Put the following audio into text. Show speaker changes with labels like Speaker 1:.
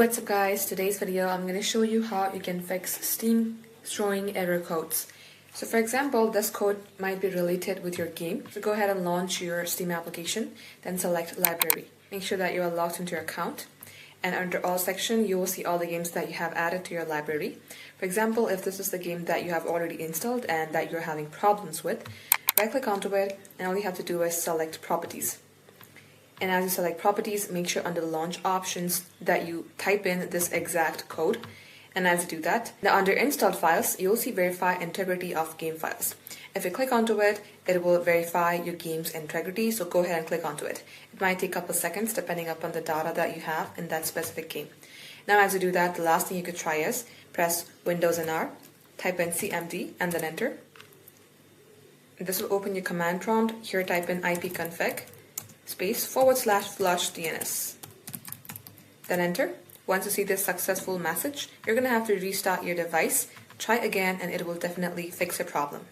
Speaker 1: What's up guys? Today's video I'm going to show you how you can fix Steam throwing error codes. So for example, this code might be related with your game. So go ahead and launch your Steam application, then select library. Make sure that you are logged into your account, and under all section you will see all the games that you have added to your library. For example, if this is the game that you have already installed and that you're having problems with, right click onto it and all you have to do is select properties. And as you select properties, make sure under the launch options that you type in this exact code. And as you do that, now under installed files, you'll see verify integrity of game files. If you click onto it, it will verify your game's integrity, so go ahead and click onto it. It might take a couple seconds depending upon the data that you have in that specific game. Now as you do that, the last thing you could try is press Windows and R, type in cmd and then enter. This will open your command prompt. Here type in ipconfig /flush DNS. Then enter. Once you see this successful message, you're going to have to restart your device, try again, and it will definitely fix your problem.